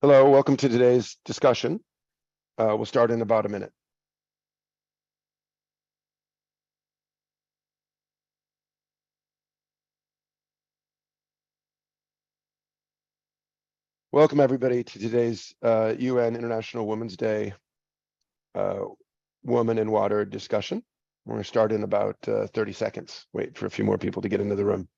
Hello, welcome to today's discussion. We'll start in about a minute. Welcome everybody to today's UN International Women's Day Woman in Water discussion. We're going to start in about 30 seconds. Wait for a few more people to get into the room.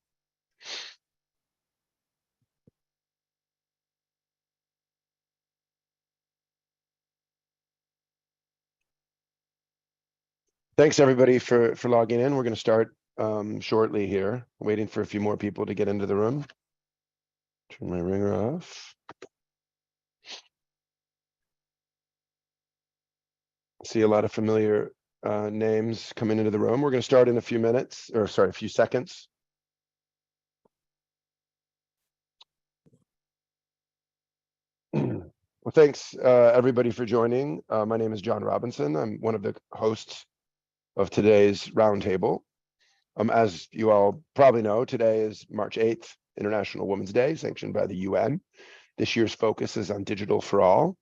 Thanks everybody for logging in. We're going to start shortly here. Waiting for a few more people to get into the room. Turn my ringer off. See a lot of familiar names coming into the room. We're going to start in a few minutes, or sorry, a few seconds. Well, thanks everybody for joining. My name is John Robinson. I'm one of the hosts of today's roundtable. As you all probably know, today is March 8th, International Women's Day, sanctioned by the UN. This year's focus is on digital for all.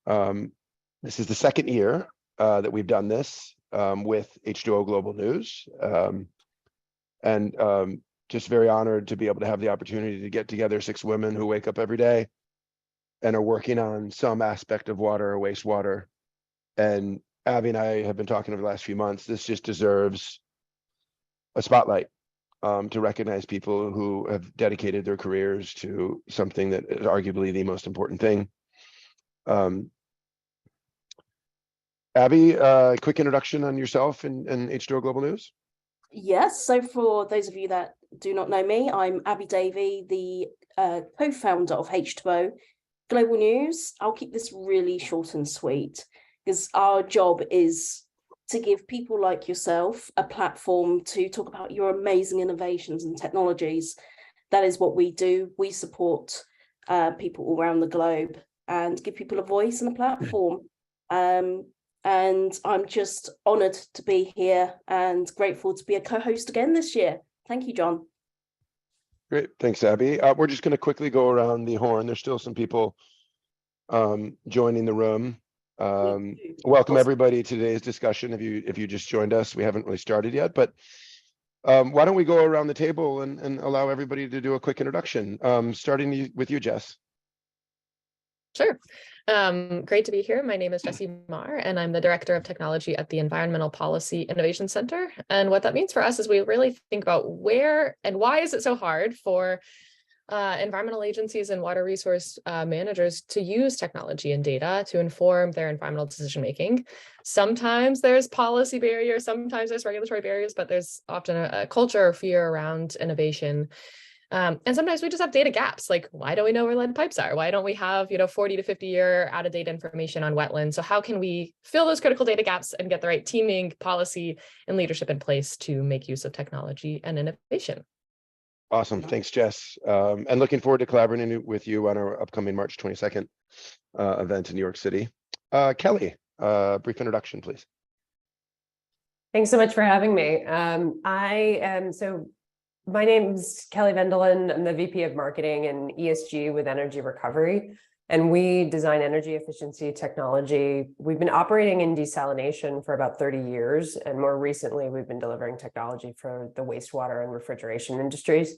This is the second year that we've done this with H2O Global News. Just very honored to be able to have the opportunity to get together 6 women who wake up every day and are working on some aspect of water or wastewater. And Abby and I have been talking over the last few months. This just deserves a spotlight to recognize people who have dedicated their careers to something that is arguably the most important thing. Abby, quick introduction on yourself and H2O Global News. Yes, so for those of you that do not know me, I'm Abby Davey, the co-founder of H2O Global News. I'll keep this really short and sweet because our job is to give people like yourself a platform to talk about your amazing innovations and technologies. That is what we do. We support people all around the globe and give people a voice and a platform. And I'm just honored to be here and grateful to be a co-host again this year. Thank you, John. Great, thanks, Abby. We're just going to quickly go around the horn. There's still some people joining the room. Welcome everybody to today's discussion. If you just joined us, we haven't really started yet, but why don't we go around the table and allow everybody to do a quick introduction, starting with you, Jess. Sure. Great to be here. My name is Jessie Marr, and I'm the Director of Technology at the Environmental Policy Innovation Center. And what that means for us is we really think about where and why is it so hard for environmental agencies and water resource managers to use technology and data to inform their environmental decision making. Sometimes there's policy barriers, sometimes there's regulatory barriers, but there's often a culture or fear around innovation. And sometimes we just have data gaps. Like, why don't we know where lead pipes are? Why don't we have, 40 to 50 year out of date information on wetlands? So how can we fill those critical data gaps and get the right teaming, policy, and leadership in place to make use of technology and innovation? Awesome. Thanks, Jess. And looking forward to collaborating with you on our upcoming March 22nd event in New York City. Kelly, brief introduction, please. Thanks so much for having me. My name's Kelly Vendelin. I'm the VP of Marketing and ESG with Energy Recovery, and we design energy efficiency technology. We've been operating in desalination for about 30 years, and more recently, we've been delivering technology for the wastewater and refrigeration industries.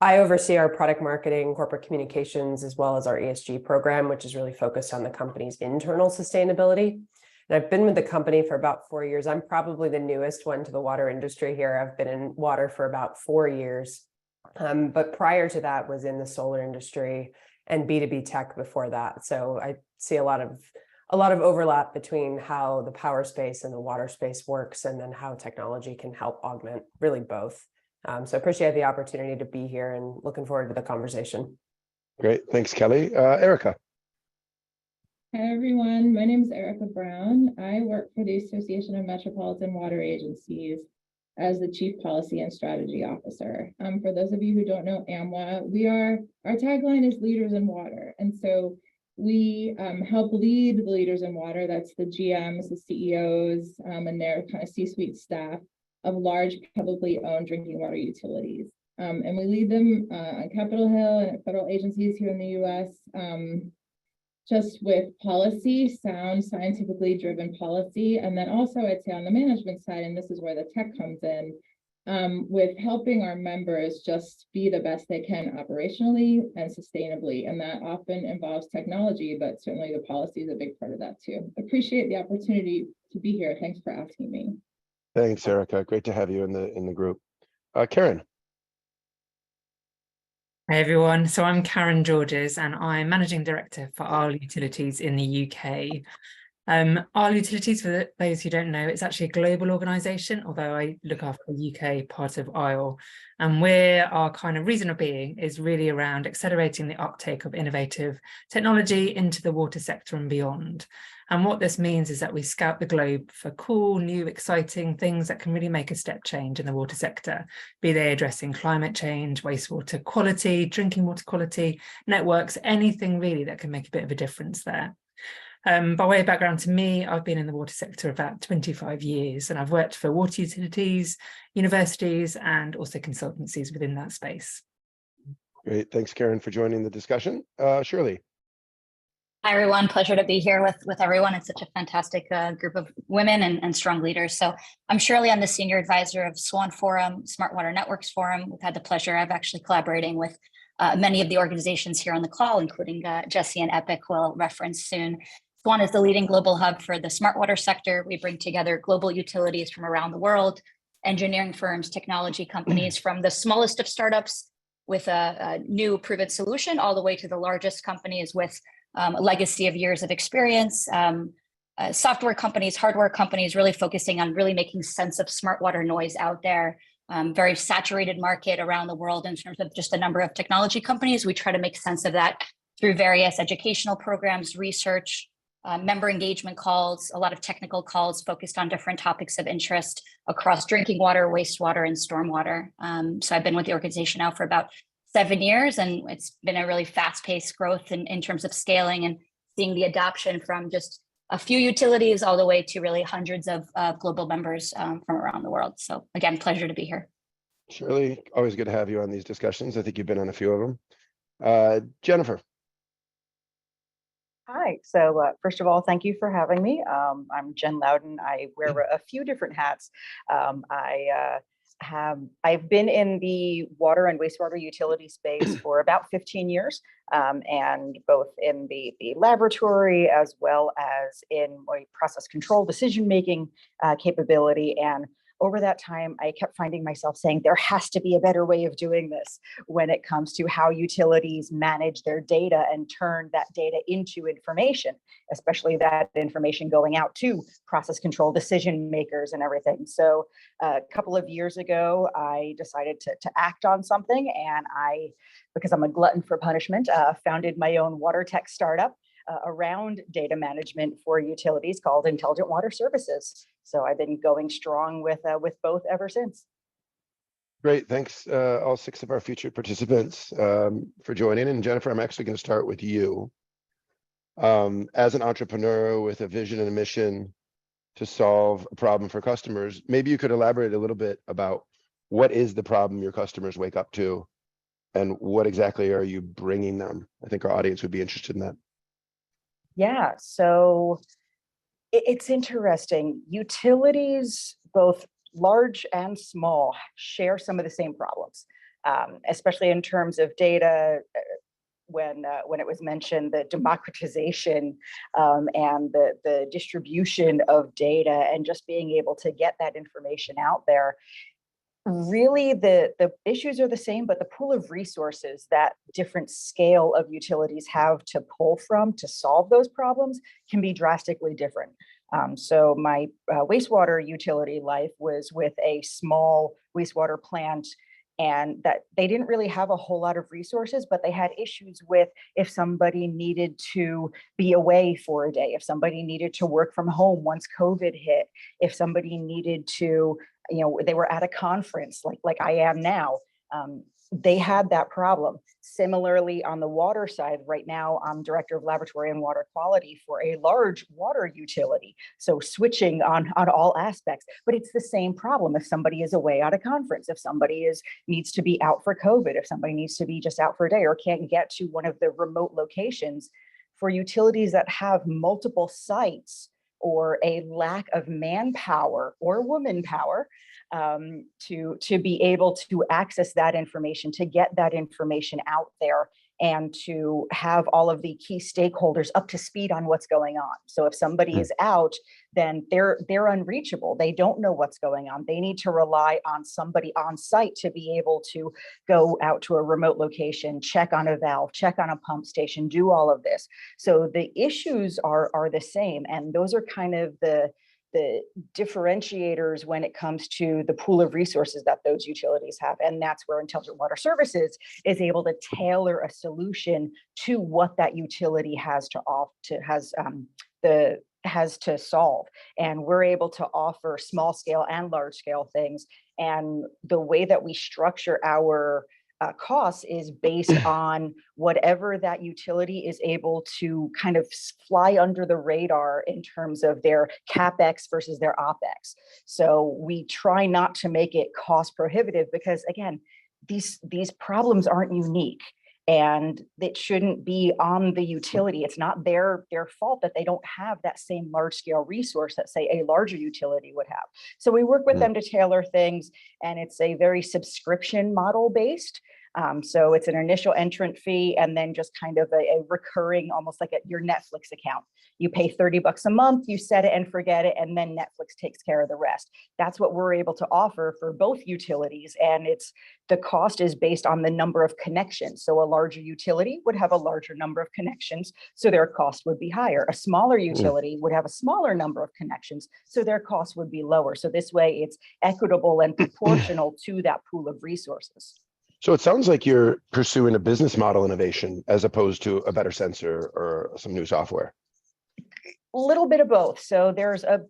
I oversee our product marketing, corporate communications, as well as our ESG program, which is really focused on the company's internal sustainability. And I've been with the company for about 4 years. I'm probably the newest one to the water industry here. I've been in water for about 4 years. But prior to that was in the solar industry and B2B tech before that. So I see a lot of overlap between how the power space and the water space works, and then how technology can help augment really both. So appreciate the opportunity to be here and looking forward to the conversation. Great. Thanks, Kelly. Erica. Hi, everyone. My name is Erica Brown. I work for the Association of Metropolitan Water Agencies as the Chief Policy and Strategy Officer. For those of you who don't know AMWA, our tagline is Leaders in Water. And so we help lead the leaders in water. That's the GMs, the CEOs, and their kind of C-suite staff of large publicly owned drinking water utilities. And we lead them on Capitol Hill and at federal agencies here in the US, just with policy, sound, scientifically driven policy. And then also I'd say on the management side, and this is where the tech comes in, with helping our members just be the best they can operationally and sustainably. And that often involves technology, but certainly the policy is a big part of that too. Appreciate the opportunity to be here. Thanks for asking me. Thanks, Erica. Great to have you in the group. Karen. Hey everyone, so I'm Karen Georges and I'm Managing Director for Isle Utilities in the UK. Isle Utilities, for those who don't know, it's actually a global organisation, although I look after the UK part of Isle. And where our kind of reason of being is really around accelerating the uptake of innovative technology into the water sector and beyond. And what this means is that we scout the globe for cool, new, exciting things that can really make a step change in the water sector, be they addressing climate change, wastewater quality, drinking water quality, networks, anything really that can make a bit of a difference there. By way of background to me, I've been in the water sector about 25 years and I've worked for water utilities, universities, and also consultancies within that space. Great. Thanks, Karen, for joining the discussion. Shirley. Hi, everyone. Pleasure to be here with everyone. It's such a fantastic group of women and strong leaders. So I'm Shirley. I'm the Senior Advisor of SWAN Forum, Smart Water Networks Forum. We've had the pleasure of actually collaborating with many of the organizations here on the call, including Jesse and Epic, who I'll reference soon. SWAN is the leading global hub for the smart water sector. We bring together global utilities from around the world, engineering firms, technology companies, from the smallest of startups with a new proven solution, all the way to the largest companies with a legacy of years of experience, software companies, hardware companies, really focusing on really making sense of smart water noise out there. Very saturated market around the world in terms of just the number of technology companies. We try to make sense of that through various educational programs, research, member engagement calls, a lot of technical calls focused on different topics of interest across drinking water, wastewater, and stormwater. So I've been with the organization now for about 7 years, and it's been a really fast-paced growth in terms of scaling and seeing the adoption from just a few utilities all the way to really hundreds of global members from around the world. So again, pleasure to be here. Shirley, always good to have you on these discussions. I think you've been on a few of them. Jennifer. Hi, so first of all, thank you for having me. I'm Jen Loudon. I wear a few different hats. I've been in the water and wastewater utility space for about 15 years, and both in the laboratory as well as in my process control decision-making capability. And over that time, I kept finding myself saying there has to be a better way of doing this when it comes to how utilities manage their data and turn that data into information, especially that information going out to process control decision makers and everything. So a couple of years ago, I decided to act on something, and because I'm a glutton for punishment, founded my own water tech startup around data management for utilities called Intelligent Water Services. So I've been going strong with both ever since. Great. Thanks, all 6 of our featured participants for joining. And Jennifer, I'm actually going to start with you. As an entrepreneur with a vision and a mission to solve a problem for customers, maybe you could elaborate a little bit about what is the problem your customers wake up to and what exactly are you bringing them? I think our audience would be interested in that. Yeah, so it's interesting. Utilities, both large and small, share some of the same problems, especially in terms of data. When it was mentioned, the democratization and the distribution of data and just being able to get that information out there. Really, the issues are the same, but the pool of resources that different scale of utilities have to pull from to solve those problems can be drastically different. So my wastewater utility life was with a small wastewater plant, and that they didn't really have a whole lot of resources, but they had issues with if somebody needed to be away for a day, if somebody needed to work from home once COVID hit, if somebody needed to, they were at a conference like I am now. they had that problem. Similarly, on the water side, right now, I'm director of laboratory and water quality for a large water utility. So switching on all aspects, but it's the same problem. If somebody is away at a conference, if somebody needs to be out for COVID, if somebody needs to be just out for a day or can't get to one of the remote locations, for utilities that have multiple sites or a lack of manpower or woman power, to be able to access that information, to get that information out there, and to have all of the key stakeholders up to speed on what's going on. So if somebody is out, then they're unreachable. They don't know what's going on. They need to rely on somebody on site to be able to go out to a remote location, check on a valve, check on a pump station, do all of this. So the issues are the same. And those are kind of the differentiators when it comes to the pool of resources that those utilities have. And that's where Intelligent Water Services is able to tailor a solution to what that utility has to solve. And we're able to offer small scale and large scale things. And the way that we structure our costs is based on whatever that utility is able to kind of fly under the radar in terms of their CapEx versus their OpEx. So we try not to make it cost prohibitive because, again, these problems aren't unique. And it shouldn't be on the utility. It's not their fault that they don't have that same large scale resource that, say, a larger utility would have. So we work with them to tailor things, and it's a very subscription model based. So it's an initial entrant fee and then just kind of a recurring, almost like your Netflix account. You pay $30 a month, you set it and forget it, and then Netflix takes care of the rest. That's what we're able to offer for both utilities. And the cost is based on the number of connections. So a larger utility would have a larger number of connections, so their cost would be higher. A smaller utility would have a smaller number of connections, so their cost would be lower. So this way it's equitable and proportional to that pool of resources. So it sounds like you're pursuing a business model innovation as opposed to a better sensor or some new software. A little bit of both. So there's a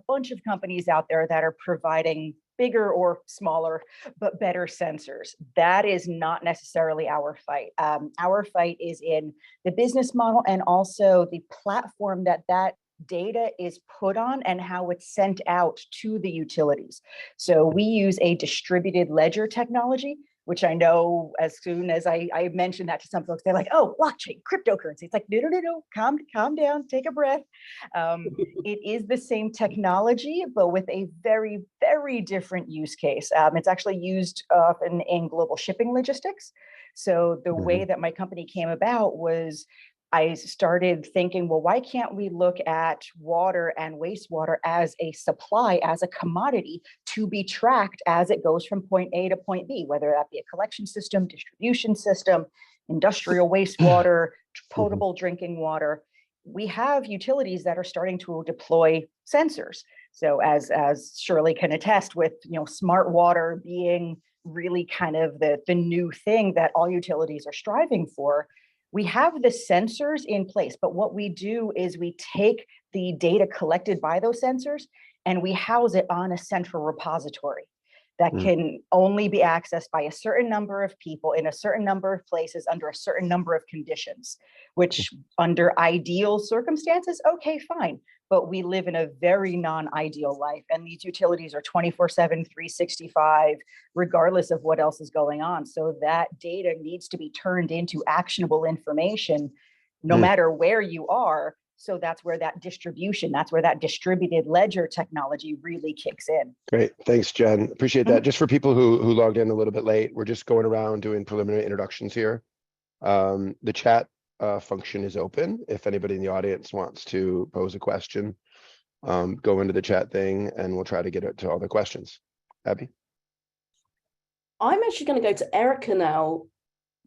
bunch of companies out there that are providing bigger or smaller, but better sensors. That is not necessarily our fight. Our fight is in the business model and also the platform that data is put on and how it's sent out to the utilities. So we use a distributed ledger technology, which I know as soon as I mentioned that to some folks, they're like, oh, blockchain, cryptocurrency. It's like, no, calm down, take a breath. It is the same technology, but with a very, very different use case. It's actually used in global shipping logistics. So the way that my company came about was I started thinking, well, why can't we look at water and wastewater as a supply, as a commodity to be tracked as it goes from point A to point B, whether that be a collection system, distribution system, industrial wastewater, potable drinking water. We have utilities that are starting to deploy sensors. So as Shirley can attest with, smart water being really kind of the new thing that all utilities are striving for. We have the sensors in place, but what we do is we take the data collected by those sensors and we house it on a central repository that can only be accessed by a certain number of people in a certain number of places under a certain number of conditions, which under ideal circumstances, okay, fine. But we live in a very non-ideal life, and these utilities are 24/7, 365, regardless of what else is going on. So that data needs to be turned into actionable information, no matter where you are. So that's where that distributed ledger technology really kicks in. Great. Thanks, Jen. Appreciate that. Just for people who logged in a little bit late, we're just going around doing preliminary introductions here. The chat function is open. If anybody in the audience wants to pose a question, go into the chat thing and we'll try to get it to all the questions. Abby? I'm actually going to go to Erica now.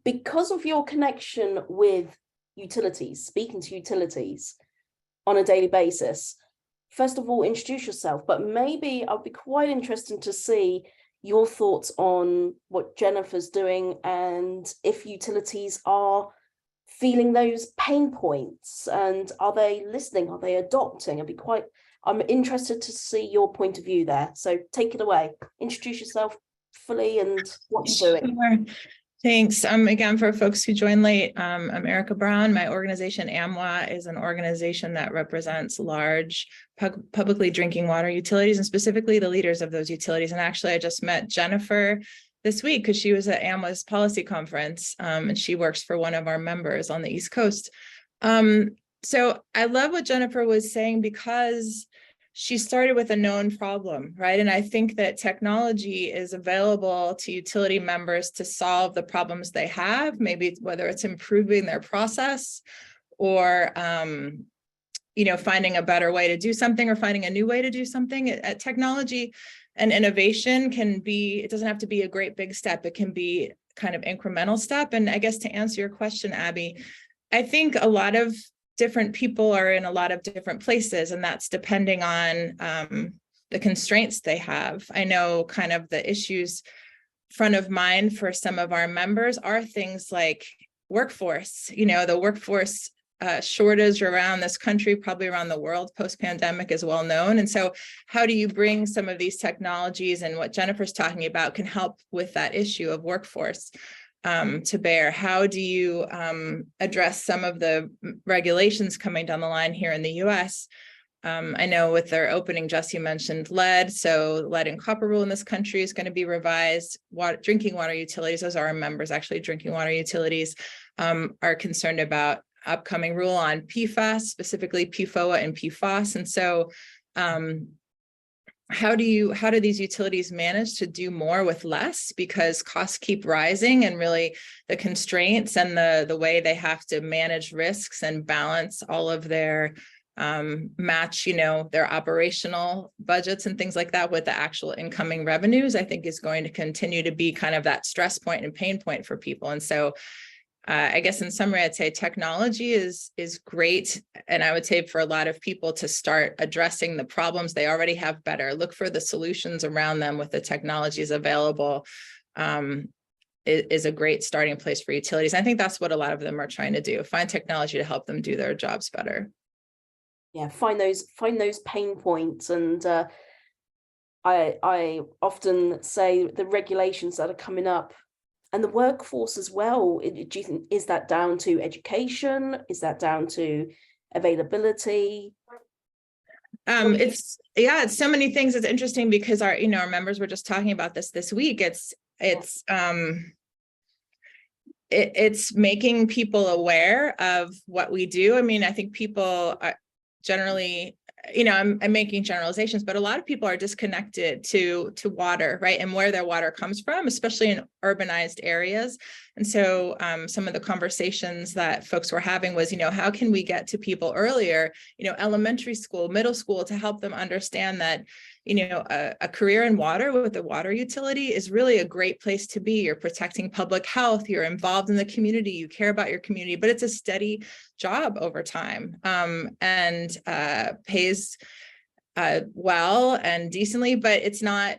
Because of your connection with utilities, speaking to utilities on a daily basis, first of all, introduce yourself, but maybe I'd be quite interested to see your thoughts on what Jennifer's doing and if utilities are feeling those pain points and are they listening, are they adopting? I'm interested to see your point of view there. So take it away, introduce yourself, fully and what you're doing? Sure. Thanks. Again, for folks who joined late, I'm Erica Brown. My organization, AMWA, is an organization that represents large publicly drinking water utilities, and specifically the leaders of those utilities. And actually, I just met Jennifer this week because she was at AMWA's policy conference, and she works for one of our members on the East Coast. So I love what Jennifer was saying, because she started with a known problem, right? And I think that technology is available to utility members to solve the problems they have, maybe whether it's improving their process or, finding a better way to do something or finding a new way to do something. Technology and innovation can be, it doesn't have to be a great big step. It can be kind of incremental step. And I guess to answer your question, Abby, I think a lot of different people are in a lot of different places, and that's depending on the constraints they have. I know kind of the issues front of mind for some of our members are things like workforce. The workforce shortage around this country, probably around the world post-pandemic, is well known. And so how do you bring some of these technologies, and what Jennifer's talking about can help with that issue of workforce to bear? How do you address some of the regulations coming down the line here in the US? I know with their opening, Jesse mentioned lead. So lead and copper rule in this country is going to be revised. Drinking water utilities, those are our members, actually, drinking water utilities are concerned about upcoming rule on PFAS, specifically PFOA and PFOS. And so how do these utilities manage to do more with less, because costs keep rising, and really the constraints and the way they have to manage risks and balance all of their match, their operational budgets and things like that with the actual incoming revenues, I think is going to continue to be kind of that stress point and pain point for people. And so I guess in summary, I'd say technology is great. And I would say for a lot of people to start addressing the problems they already have better, look for the solutions around them with the technologies available, is a great starting place for utilities. I think that's what a lot of them are trying to do, find technology to help them do their jobs better. Yeah, find those pain points. And I often say the regulations that are coming up, and the workforce as well, do you think, is that down to education? Is that down to availability? It's so many things. It's interesting because our members were just talking about this week. It's making people aware of what we do. I mean, I think people are generally, I'm making generalizations, but a lot of people are disconnected to water, right? And where their water comes from, especially in urbanized areas. And so some of the conversations that folks were having was, how can we get to people earlier, elementary school, middle school, to help them understand that, a career in water with a water utility is really a great place to be. You're protecting public health, you're involved in the community, you care about your community, but it's a steady job over time, and pays well and decently, but it's not,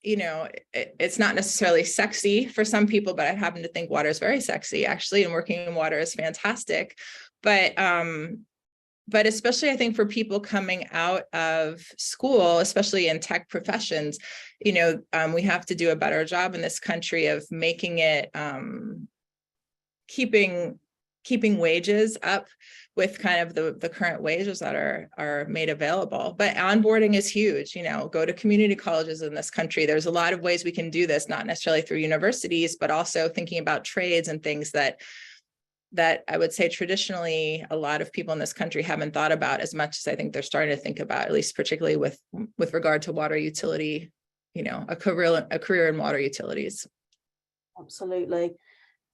it's not necessarily sexy for some people, but I happen to think water is very sexy, actually, and working in water is fantastic. But especially, I think, for people coming out of school, especially in tech professions, we have to do a better job in this country of making it, keeping wages up with kind of the current wages that are made available. But onboarding is huge. Go to community colleges in this country. There's a lot of ways we can do this, not necessarily through universities, but also thinking about trades and things that I would say traditionally a lot of people in this country haven't thought about as much as I think they're starting to think about, at least particularly with regard to water utility, a career in water utilities. Absolutely.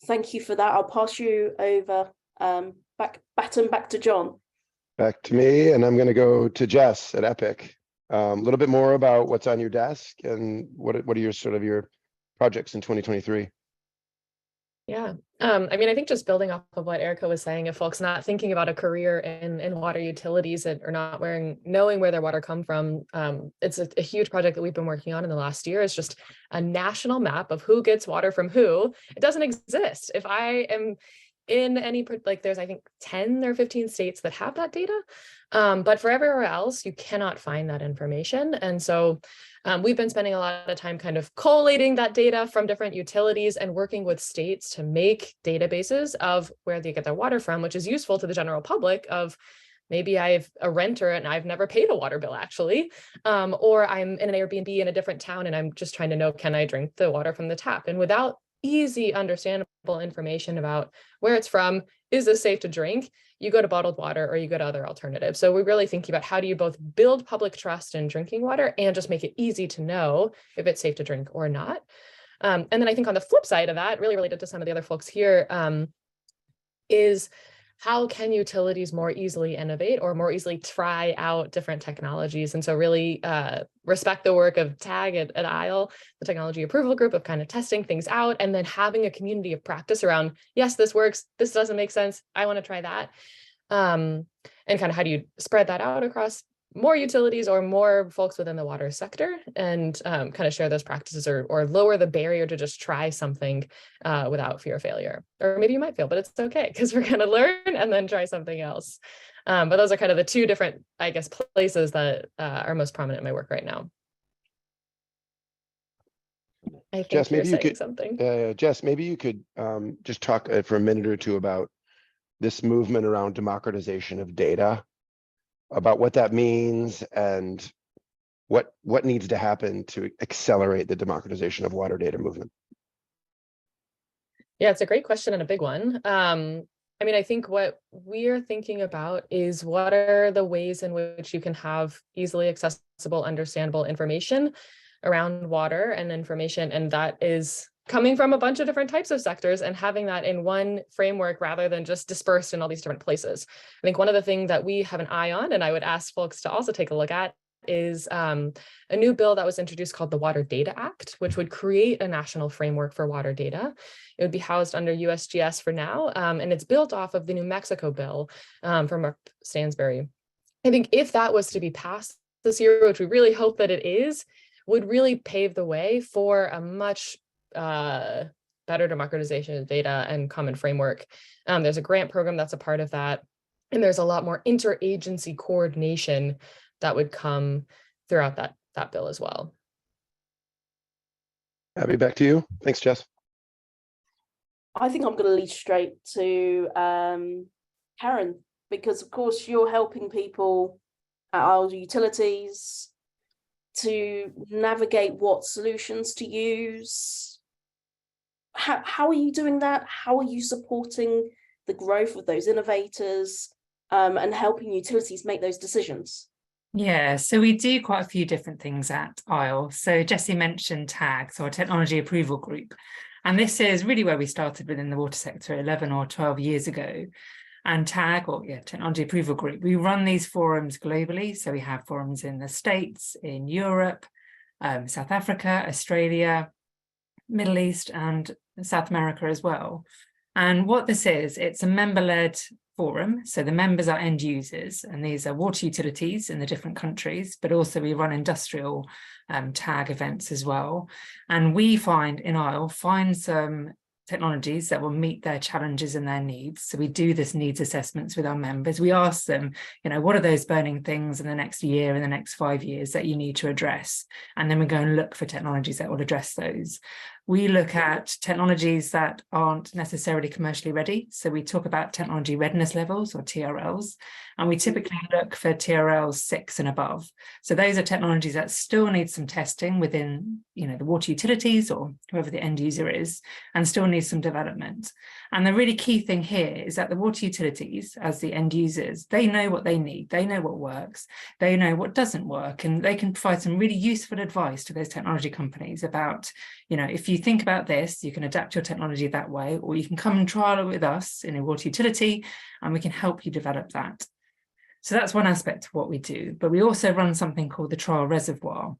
Thank you for that. I'll pass you over, baton back to John. Back to me, and I'm going to go to Jess at Epic. A little bit more about what's on your desk and what are your projects in 2023? Yeah. I mean, I think just building off of what Erica was saying, if folks not thinking about a career in water utilities or not knowing where their water come from, it's a huge project that we've been working on in the last year. It's just a national map of who gets water from who. It doesn't exist. If I am in any, there's, I think, 10 or 15 states that have that data. But for everywhere else, you cannot find that information. And so We've been spending a lot of time kind of collating that data from different utilities and working with states to make databases of where they get their water from, which is useful to the general public of maybe I've a renter and I've never paid a water bill actually, or I'm in an Airbnb in a different town and I'm just trying to know, can I drink the water from the tap? And without easy, understandable information about where it's from, is this safe to drink? You go to bottled water or you go to other alternatives. So we're really thinking about how do you both build public trust in drinking water and just make it easy to know if it's safe to drink or not. And then I think on the flip side of that, really related to some of the other folks here, is how can utilities more easily innovate or more easily try out different technologies? And so really respect the work of TAG at ISLE, the technology approval group, of kind of testing things out and then having a community of practice around, yes, this works, this doesn't make sense, I want to try that. And kind of how do you spread that out across more utilities or more folks within the water sector and kind of share those practices or lower the barrier to just try something without fear of failure. Or maybe you might fail, but it's okay because we're going to learn and then try something else. But those are kind of the two different, I guess, places that are most prominent in my work right now. I think Jess, you're maybe you saying could, something. Jess, maybe you could just talk for a minute or two about this movement around democratization of data, about what that means and what needs to happen to accelerate the democratization of water data movement. Yeah, it's a great question and a big one. I mean, I think what we're thinking about is what are the ways in which you can have easily accessible, understandable information around water and information, and that is coming from a bunch of different types of sectors and having that in one framework rather than just dispersed in all these different places. I think one of the things that we have an eye on, and I would ask folks to also take a look at, is a new bill that was introduced called the Water Data Act, which would create a national framework for water data. It would be housed under USGS for now, and it's built off of the New Mexico bill from Mark Stansbury. I think if that was to be passed this year, which we really hope that it is, would really pave the way for a much better democratization of data and common framework. There's a grant program that's a part of that, and there's a lot more interagency coordination that would come throughout that bill as well. Abby, back to you. Thanks, Jess. I think I'm going to lead straight to Karen, because of course you're helping people at our utilities to navigate what solutions to use. How are you doing that? How are you supporting the growth of those innovators and helping utilities make those decisions? Yeah, so we do quite a few different things at ISLE. So Jessie mentioned TAG, so our Technology Approval Group. And this is really where we started within the water sector 11 or 12 years ago. And TAG, or Technology Approval Group, we run these forums globally. So we have forums in the States, in Europe, South Africa, Australia, Middle East, and South America as well. And what this is, it's a member-led forum. So the members are end users, and these are water utilities in the different countries, but also we run industrial TAG events as well. And we find some technologies that will meet their challenges and their needs. So we do this needs assessments with our members. We ask them, what are those burning things in the next year, in the next 5 years that you need to address? And then we go and look for technologies that will address those. We look at technologies that aren't necessarily commercially ready. So we talk about technology readiness levels, or TRLs, and we typically look for TRLs 6 and above. So those are technologies that still need some testing within, the water utilities or whoever the end user is, and still need some development. And the really key thing here is that the water utilities, as the end users, they know what they need, they know what works, they know what doesn't work, and they can provide some really useful advice to those technology companies about, if you think about this, you can adapt your technology that way, or you can come and trial it with us in a water utility, and we can help you develop that. So that's one aspect of what we do. But we also run something called the Trial Reservoir.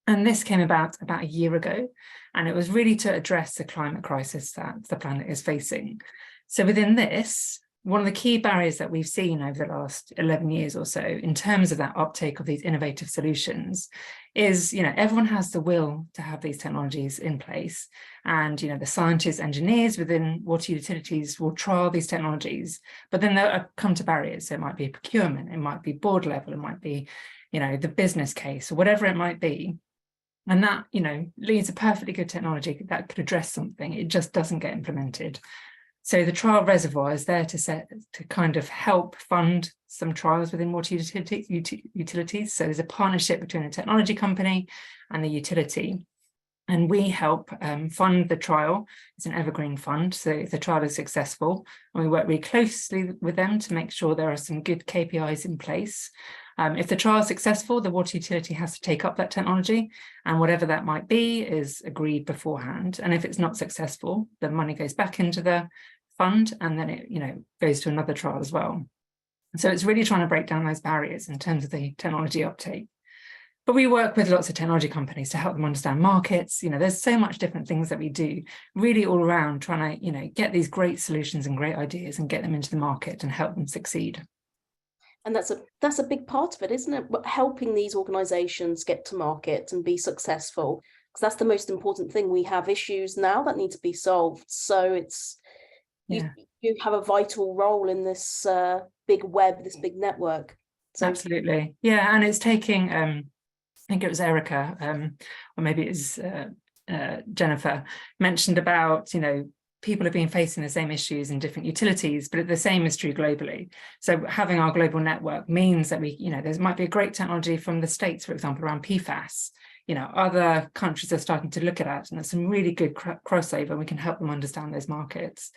And this came about a year ago, and it was really to address the climate crisis that the planet is facing. So within this, one of the key barriers that we've seen over the last 11 years or so in terms of that uptake of these innovative solutions is, everyone has the will to have these technologies in place. And, the scientists, engineers within water utilities will trial these technologies, but then they'll come to barriers. So it might be procurement, it might be board level, it might be, the business case or whatever it might be. And that, you know, leaves a perfectly good technology that could address something. It just doesn't get implemented. So the trial reservoir is there to kind of help fund some trials within water utilities. So there's a partnership between the technology company and the utility. And we help fund the trial. It's an evergreen fund. So if the trial is successful, and we work really closely with them to make sure there are some good KPIs in place. If the trial is successful, the water utility has to take up that technology, and whatever that might be is agreed beforehand. And if it's not successful, the money goes back into the fund, and then it, you know, goes to another trial as well. So it's really trying to break down those barriers in terms of the technology uptake. But we work with lots of technology companies to help them understand markets. You know, there's so much different things that we do, really all around trying to, you know, get these great solutions and great ideas and get them into the market and help them succeed. And that's a big part of it, isn't it? Helping these organizations get to market and be successful, because that's the most important thing. We have issues now that need to be solved. So it's, you have a vital role in this big web, this big network. So absolutely. Yeah. And it's taking, I think it was Erica, or maybe it was Jennifer, mentioned about, you know, people have been facing the same issues in different utilities, but the same is true globally. So having our global network means that we, you know, there might be a great technology from the States, for example, around PFAS. You know, other countries are starting to look at that, and there's some really good crossover. We can help them understand those markets.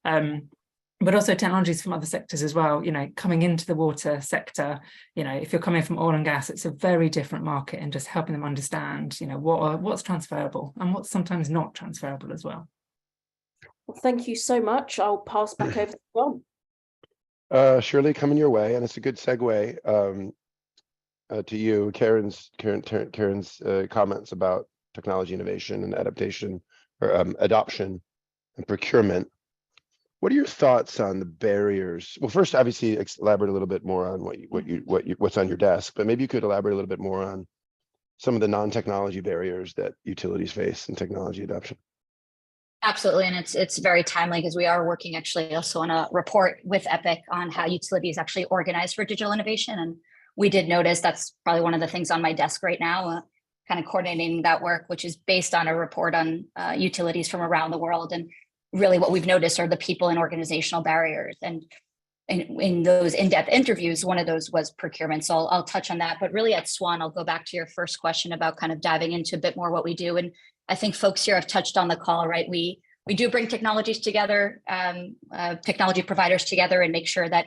But also technologies from other sectors as well, you know, coming into the water sector, you know, if you're coming from oil and gas, it's a very different market, and just helping them understand, you know, what's transferable and what's sometimes not transferable as well. well, thank you so much. I'll pass back over to John. Shirley, coming your way, and it's a good segue to you, Karen's comments about technology innovation and adaptation, or adoption and procurement. What are your thoughts on the barriers? Well, first, obviously, elaborate a little bit more on what's on your desk, but maybe you could elaborate a little bit more on some of the non-technology barriers that utilities face in technology adoption. Absolutely, and it's very timely because we are working actually also on a report with Epic on how utilities actually organize for digital innovation. And we did notice that's probably one of the things on my desk right now, kind of coordinating that work, which is based on a report on utilities from around the world. And really what we've noticed are the people and organizational barriers. And in those in-depth interviews, one of those was procurement. So I'll touch on that. But really at Swan, I'll go back to your first question about kind of diving into a bit more what we do. And I think folks here have touched on the call, right? We do bring technologies together, technology providers together, and make sure that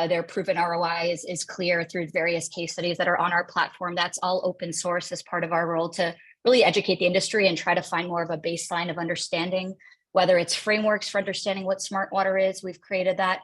their proven ROI is clear through various case studies that are on our platform. That's all open source as part of our role to really educate the industry and try to find more of a baseline of understanding, whether it's frameworks for understanding what smart water is. We've created that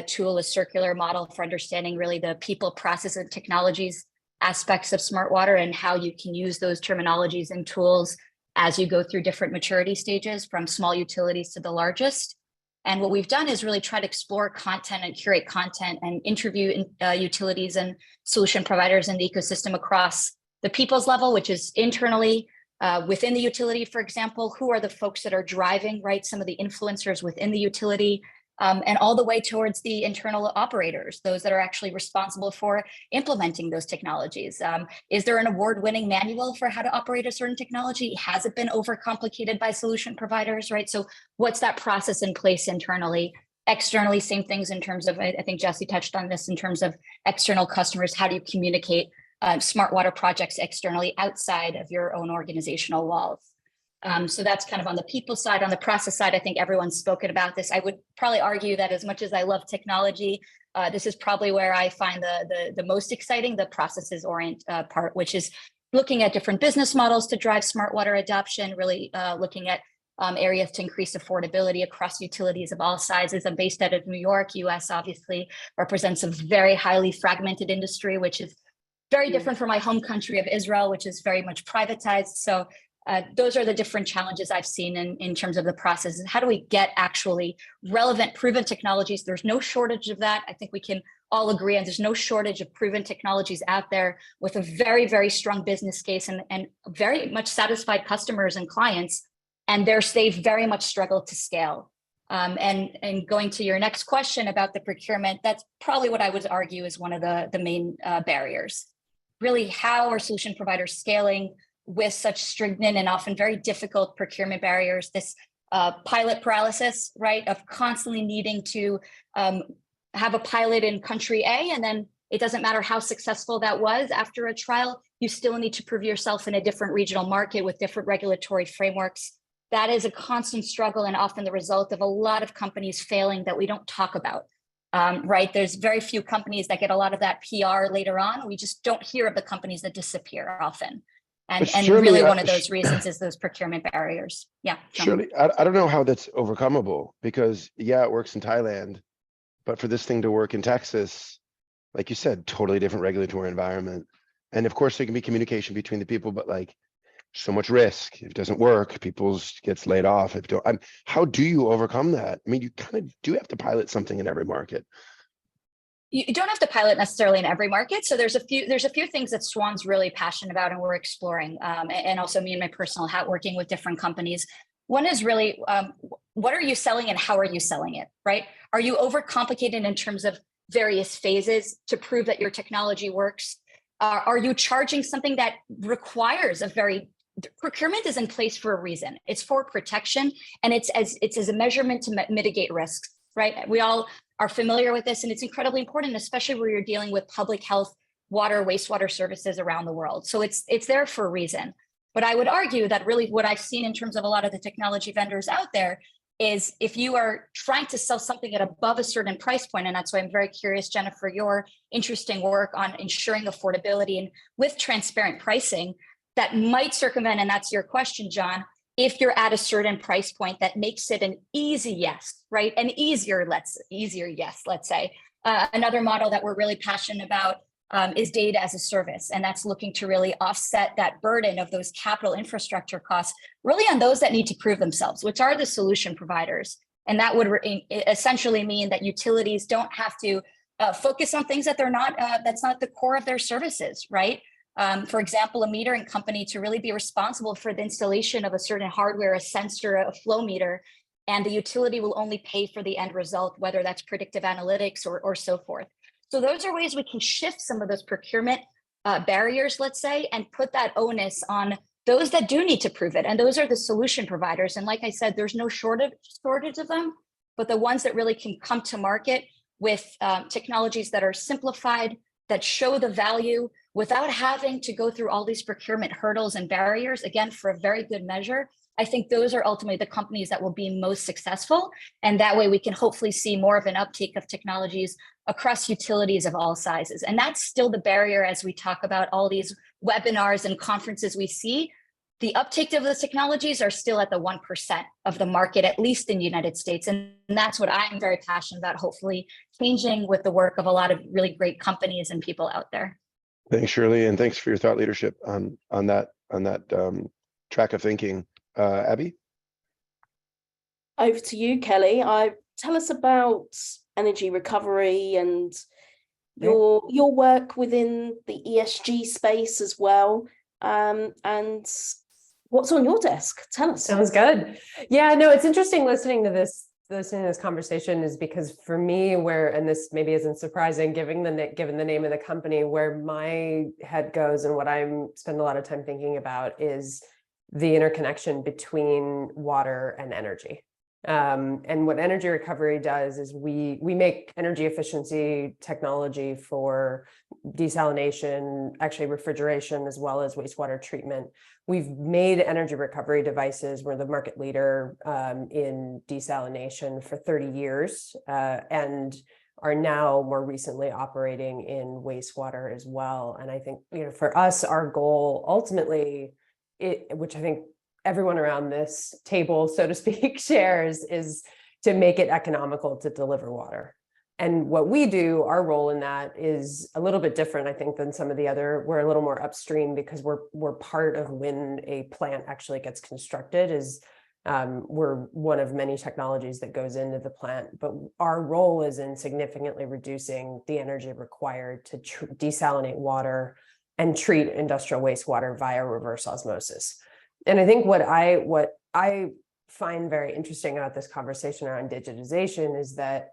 tool, a circular model for understanding really the people, process, and technologies aspects of smart water, and how you can use those terminologies and tools as you go through different maturity stages, from small utilities to the largest. And what we've done is really try to explore content and curate content and interview utilities and solution providers in the ecosystem across the people's level, which is internally within the utility, for example. Who are the folks that are driving, right? Some of the influencers within the utility, and all the way towards the internal operators, those that are actually responsible for implementing those technologies. Is there an award-winning manual for how to operate a certain technology? Has it been overcomplicated by solution providers, right? So what's that process in place internally? Externally, same things in terms of, I think Jesse touched on this, in terms of external customers. How do you communicate smart water projects externally outside of your own organizational walls? So that's kind of on the people side. On the process side, I think everyone's spoken about this. I would probably argue that as much as I love technology, this is probably where I find the most exciting, the processes orient part, which is looking at different business models to drive smart water adoption, really looking at areas to increase affordability across utilities of all sizes. I'm based out of New York. US obviously represents a very highly fragmented industry, which is very different from my home country of Israel, which is very much privatized. So those are the different challenges I've seen in terms of the process. How do we get actually relevant, proven technologies? There's no shortage of that. I think we can all agree on there's no shortage of proven technologies out there with a very, very strong business case and very much satisfied customers and clients. And they very much struggle to scale. And going to your next question about the procurement, that's probably what I would argue is one of the main barriers. Really, how are solution providers scaling? with such stringent and often very difficult procurement barriers, this pilot paralysis, right, of constantly needing to have a pilot in country A, and then it doesn't matter how successful that was after a trial, you still need to prove yourself in a different regional market with different regulatory frameworks. That is a constant struggle and often the result of a lot of companies failing that we don't talk about, right? There's very few companies that get a lot of that PR later on. We just don't hear of the companies that disappear often. And surely, really one of those reasons is those procurement barriers. Yeah. Surely, I don't know how that's overcomeable, because yeah, it works in Thailand, but for this thing to work in Texas, like you said, totally different regulatory environment. And of course there can be communication between the people, but like so much risk. If it doesn't work, people gets laid off. How do you overcome that? I mean, you kind of do have to pilot something in every market. You don't have to pilot necessarily in every market. So there's a few things that Swan's really passionate about and we're exploring. And also me and my personal hat working with different companies. One is really, what are you selling and how are you selling it, right? Are you overcomplicated in terms of various phases to prove that your technology works? Are you charging something that requires procurement is in place for a reason. It's for protection, and it's as a measurement to mitigate risks, right? We all are familiar with this, and it's incredibly important, especially where you're dealing with public health, water, wastewater services around the world. So it's there for a reason. But I would argue that really what I've seen in terms of a lot of the technology vendors out there is if you are trying to sell something at above a certain price point, and that's why I'm very curious, Jennifer, your interesting work on ensuring affordability and with transparent pricing that might circumvent, and that's your question, John, if you're at a certain price point that makes it an easy yes, right? An easier yes, let's say. Another model that we're really passionate about is data as a service. And that's looking to really offset that burden of those capital infrastructure costs, really on those that need to prove themselves, which are the solution providers. And that would essentially mean that utilities don't have to focus on things that they're not, that's not the core of their services, right? For example, a metering company to really be responsible for the installation of a certain hardware, a sensor, a flow meter, and the utility will only pay for the end result, whether that's predictive analytics or so forth. So those are ways we can shift some of those procurement barriers, let's say, and put that onus on those that do need to prove it. And those are the solution providers. And like I said, there's no shortage of them, but the ones that really can come to market with technologies that are simplified, that show the value without having to go through all these procurement hurdles and barriers, again, for a very good measure. I think those are ultimately the companies that will be most successful. And that way we can hopefully see more of an uptake of technologies across utilities of all sizes. And that's still the barrier as we talk about all these webinars and conferences we see. The uptake of those technologies are still at the 1% of the market, at least in the United States. And that's what I'm very passionate about, hopefully changing with the work of a lot of really great companies and people out there. Thanks, Shirley, and thanks for your thought leadership on that track of thinking. Abby? Over to you, Kelly. Tell us about energy recovery and your work within the ESG space as well. And what's on your desk? Tell us. Sounds good. Yeah, no, it's interesting listening to this conversation is because for me, and this maybe isn't surprising given the name of the company, where my head goes and what I'm spend a lot of time thinking about is the interconnection between water and energy. And what energy recovery does is we make energy efficiency technology for desalination, actually refrigeration, as well as wastewater treatment. We've made energy recovery devices. We're the market leader in desalination for 30 years and are now more recently operating in wastewater as well. And I think, for us, our goal ultimately, which I think everyone around this table, so to speak, shares, is to make it economical to deliver water. And what we do, our role in that is a little bit different, I think, than some of the other. We're a little more upstream because we're part of when a plant actually gets constructed. We're one of many technologies that goes into the plant, but our role is in significantly reducing the energy required to desalinate water and treat industrial wastewater via reverse osmosis. And I think what I find very interesting about this conversation around digitization is that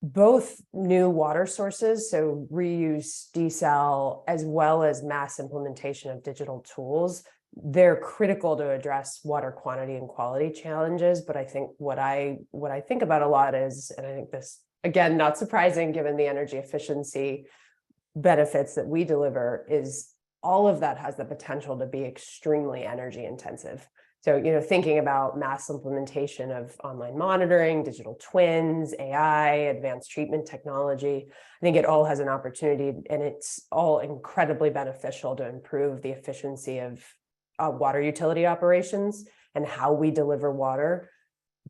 both new water sources, so reuse, desal, as well as mass implementation of digital tools, they're critical to address water quantity and quality challenges. But I think what I think about a lot is, and I think this, again, not surprising given the energy efficiency benefits that we deliver, is all of that has the potential to be extremely energy intensive. So, thinking about mass implementation of online monitoring, digital twins, AI, advanced treatment technology, I think it all has an opportunity, and it's all incredibly beneficial to improve the efficiency of water utility operations and how we deliver water.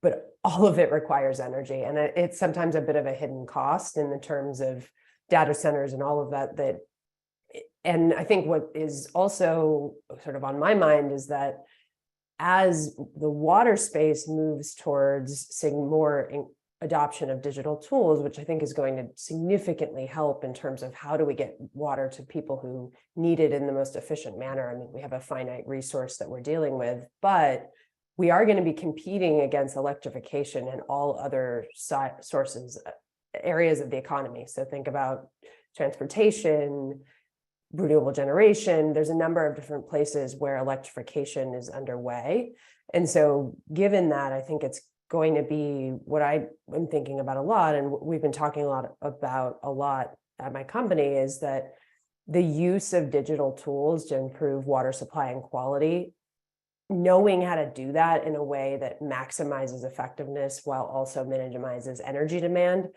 But all of it requires energy, and it's sometimes a bit of a hidden cost in the terms of data centers and all of that. And I think what is also sort of on my mind is that as the water space moves towards seeing more adoption of digital tools, which I think is going to significantly help in terms of how do we get water to people who need it in the most efficient manner. I mean, we have a finite resource that we're dealing with, but we are going to be competing against electrification and all other areas of the economy. So think about transportation, renewable generation. There's a number of different places where electrification is underway. And so given that, I think it's going to be what I am thinking about a lot, and we've been talking about a lot at my company, is that the use of digital tools to improve water supply and quality, knowing how to do that in a way that maximizes effectiveness while also minimizes energy demand,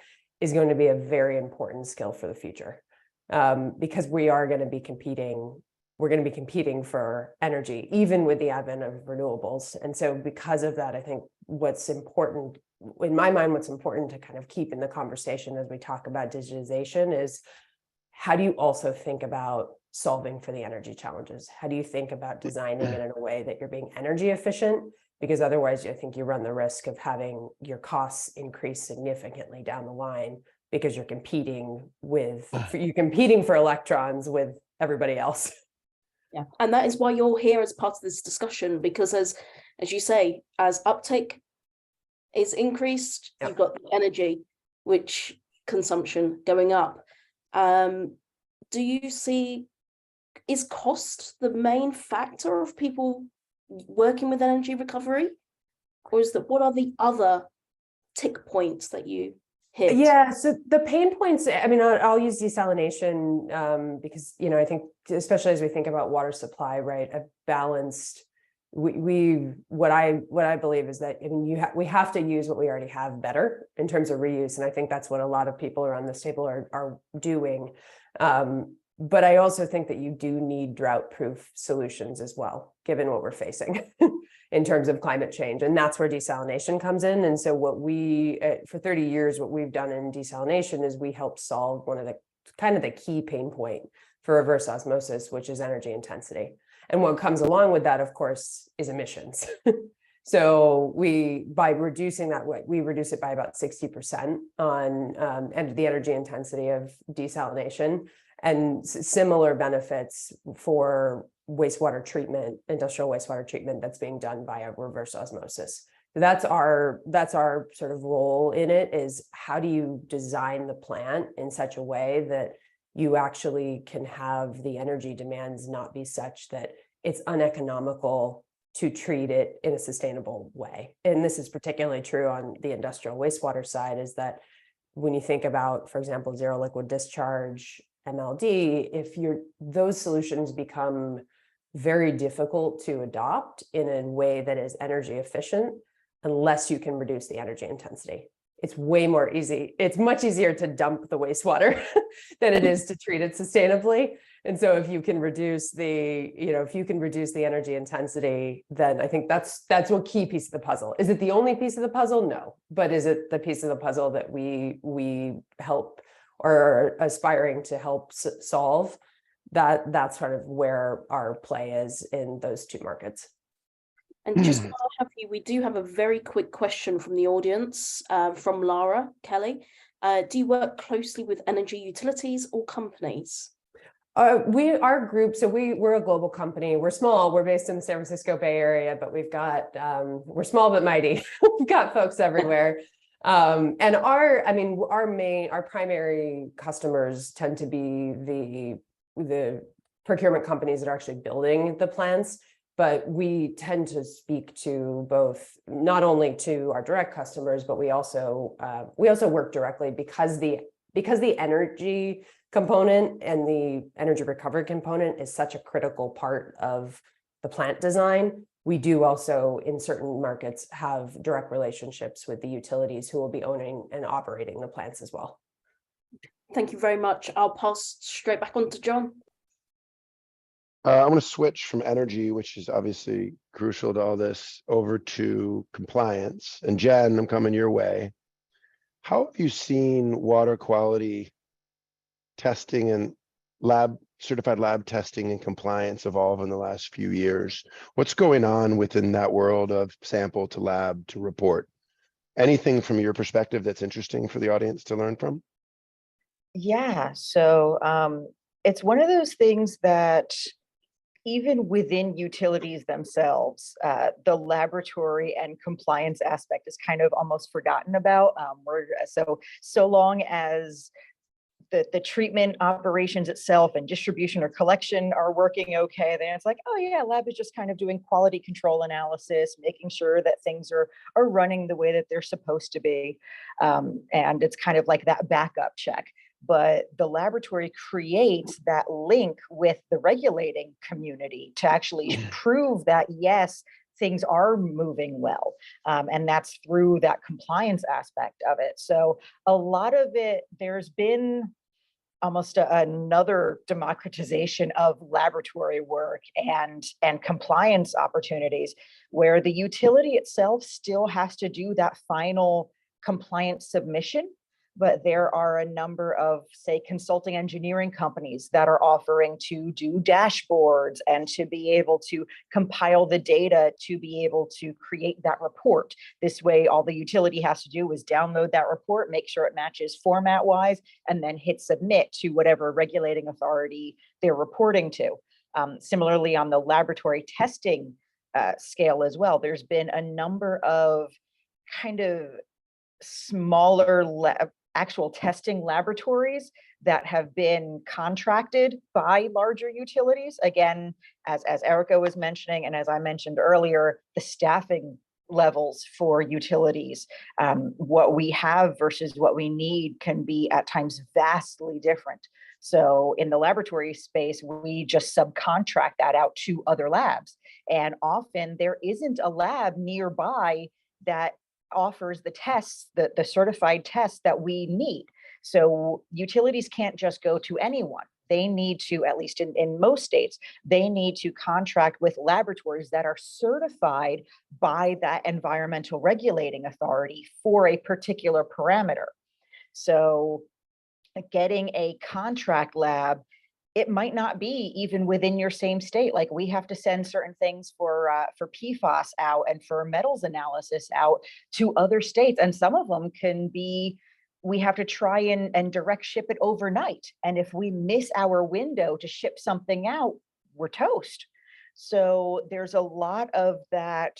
is going to be a very important skill for the future. Because we are going to be competing, we're going to be competing for energy, even with the advent of renewables. And so because of that, I think what's important, in my mind, what's important to kind of keep in the conversation as we talk about digitization is, how do you also think about solving for the energy challenges? How do you think about designing it in a way that you're being energy efficient? Because otherwise, I think you run the risk of having your costs increase significantly down the line, because you're competing for electrons with everybody else. Yeah, and that is why you're here as part of this discussion, because as you say, as uptake is increased, Yep. you've got the energy, which consumption going up. Do you see, is cost the main factor of people working with energy recovery? Or is that, what are the other tick points that you hit? Yeah, so the pain points, I mean, I'll use desalination because, I think, especially as we think about water supply, right, a balanced, what I believe is that, I mean, we have to use what we already have better in terms of reuse. And I think that's what a lot of people around this table are doing. But I also think that you do need drought-proof solutions as well, given what we're facing in terms of climate change. And that's where desalination comes in. And so what for 30 years, what we've done in desalination is we help solve one of the kind of the key pain point for reverse osmosis, which is energy intensity. And what comes along with that, of course, is emissions. So by reducing that, we reduce it by about 60% on and the energy intensity of desalination, and similar benefits for wastewater treatment, industrial wastewater treatment that's being done via reverse osmosis. That's our sort of role in it, is how do you design the plant in such a way that you actually can have the energy demands not be such that it's uneconomical to treat it in a sustainable way. And this is particularly true on the industrial wastewater side, is that when you think about, for example, zero liquid discharge, MLD, those solutions become very difficult to adopt in a way that is energy efficient, unless you can reduce the energy intensity. It's way more easy. It's much easier to dump the wastewater than it is to treat it sustainably. And so if you can reduce the energy intensity, then I think that's a key piece of the puzzle. Is it the only piece of the puzzle? No. But is it the piece of the puzzle that we help or are aspiring to help solve? That's sort of where our play is in those two markets. And just while I have you, we do have a very quick question from the audience, from Lara Kelly. Do you work closely with energy utilities or companies? Our group, so we're a global company. We're small. We're based in the San Francisco Bay Area, but we're small but mighty. We've got folks everywhere. And our primary customers tend to be the procurement companies that are actually building the plants. but we tend to speak to both, not only to our direct customers, but we also work directly because the energy component and the energy recovery component is such a critical part of the plant design. We do also, in certain markets, have direct relationships with the utilities who will be owning and operating the plants as well. Thank you very much. I'll pass straight back on to John. I want to switch from energy, which is obviously crucial to all this, over to compliance. And Jen, I'm coming your way. How have you seen water quality testing and certified lab testing and compliance evolve in the last few years? What's going on within that world of sample to lab to report? Anything from your perspective that's interesting for the audience to learn from? Yeah, so it's one of those things that even within utilities themselves, the laboratory and compliance aspect is kind of almost forgotten about. So long as the treatment operations itself and distribution or collection are working okay, then it's like, oh yeah, lab is just kind of doing quality control analysis, making sure that things are running the way that they're supposed to be. And it's kind of like that backup check. But the laboratory creates that link with the regulating community to actually prove that, yes, things are moving well. And that's through that compliance aspect of it. So a lot of it, there's been almost another democratization of laboratory work and compliance opportunities, where the utility itself still has to do that final compliance submission. But there are a number of, say, consulting engineering companies that are offering to do dashboards and to be able to compile the data to be able to create that report. This way, all the utility has to do is download that report, make sure it matches format-wise, and then hit submit to whatever regulating authority they're reporting to. Similarly, on the laboratory testing scale as well, there's been a number of kind of smaller actual testing laboratories that have been contracted by larger utilities. Again, as Erica was mentioning, and as I mentioned earlier, the staffing levels for utilities, what we have versus what we need can be at times vastly different. So in the laboratory space, we just subcontract that out to other labs. And often there isn't a lab nearby that offers the tests, the certified tests that we need. So utilities can't just go to anyone. They need to, at least in most states, they need to contract with laboratories that are certified by that environmental regulating authority for a particular parameter. So getting a contract lab, it might not be even within your same state. Like we have to send certain things for PFAS out and for metals analysis out to other states. And some of them can be, we have to try and direct ship it overnight. And if we miss our window to ship something out, we're toast. So there's a lot of that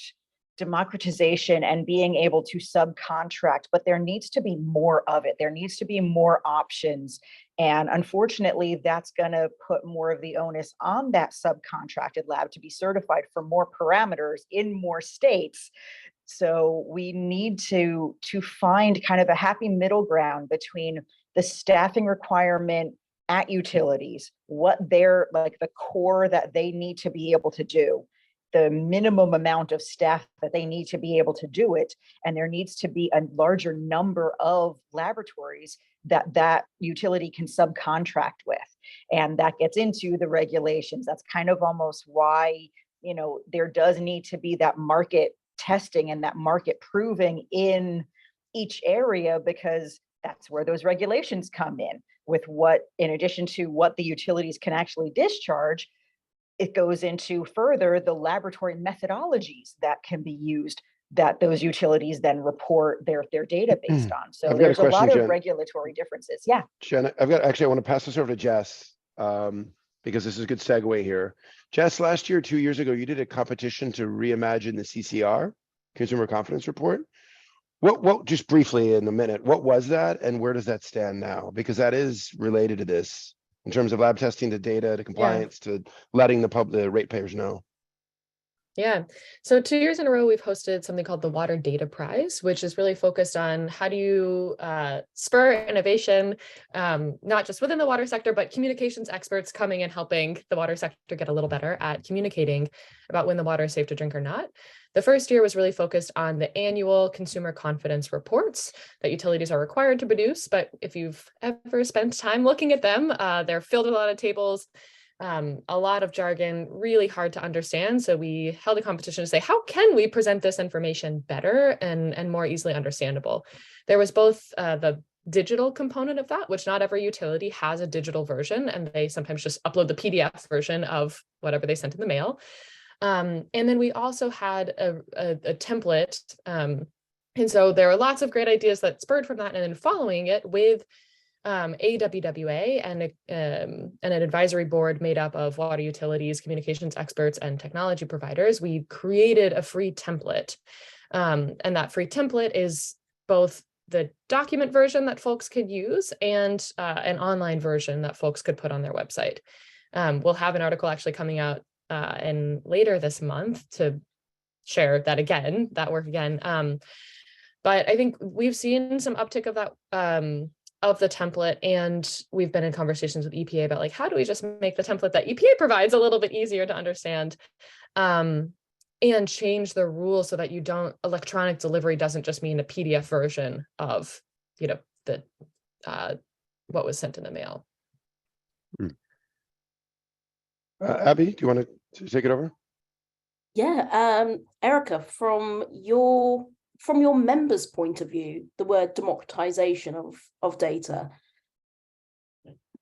democratization and being able to subcontract, but there needs to be more of it. There needs to be more options. And unfortunately, that's going to put more of the onus on that subcontracted lab to be certified for more parameters in more states. So we need to find kind of a happy middle ground between the staffing requirement at utilities, what they're like the core that they need to be able to do, the minimum amount of staff that they need to be able to do it. And there needs to be a larger number of laboratories that utility can subcontract with. And that gets into the regulations. That's kind of almost why, there does need to be that market testing and that market proving in each area, because that's where those regulations come in with what, in addition to what the utilities can actually discharge, it goes into further the laboratory methodologies that can be used that those utilities then report their data based on. So there's a lot of regulatory differences. Yeah. Jen, I want to pass this over to Jess because this is a good segue here. Jess, last year, 2 years ago, you did a competition to reimagine the CCR, Consumer Confidence Report. What just briefly in a minute, what was that and where does that stand now? Because that is related to this in terms of lab testing, to data, to compliance, to letting the ratepayers know. Yeah. So 2 years in a row, we've hosted something called the Water Data Prize, which is really focused on how do you spur innovation, not just within the water sector, but communications experts coming and helping the water sector get a little better at communicating about when the water is safe to drink or not. The first year was really focused on the annual consumer confidence reports that utilities are required to produce. But if you've ever spent time looking at them, they're filled with a lot of tables, a lot of jargon, really hard to understand. So we held a competition to say, how can we present this information better and more easily understandable? There was both the digital component of that, which not every utility has a digital version, and they sometimes just upload the PDF version of whatever they sent in the mail. And then we also had a template. And so there are lots of great ideas that spurred from that, and then following it with AWWA and an advisory board made up of water utilities, communications experts, and technology providers. We created a free template. And that free template is both the document version that folks could use and an online version that folks could put on their website. We'll have an article actually coming out and later this month to share that work again. But I think we've seen some uptick of that of the template, and we've been in conversations with EPA about like, how do we just make the template that EPA provides a little bit easier to understand, and change the rules so that electronic delivery doesn't just mean a PDF version of, the what was sent in the mail. Abby, do you want to take it over? Yeah, Erica, from your members' point of view, the word democratization of data,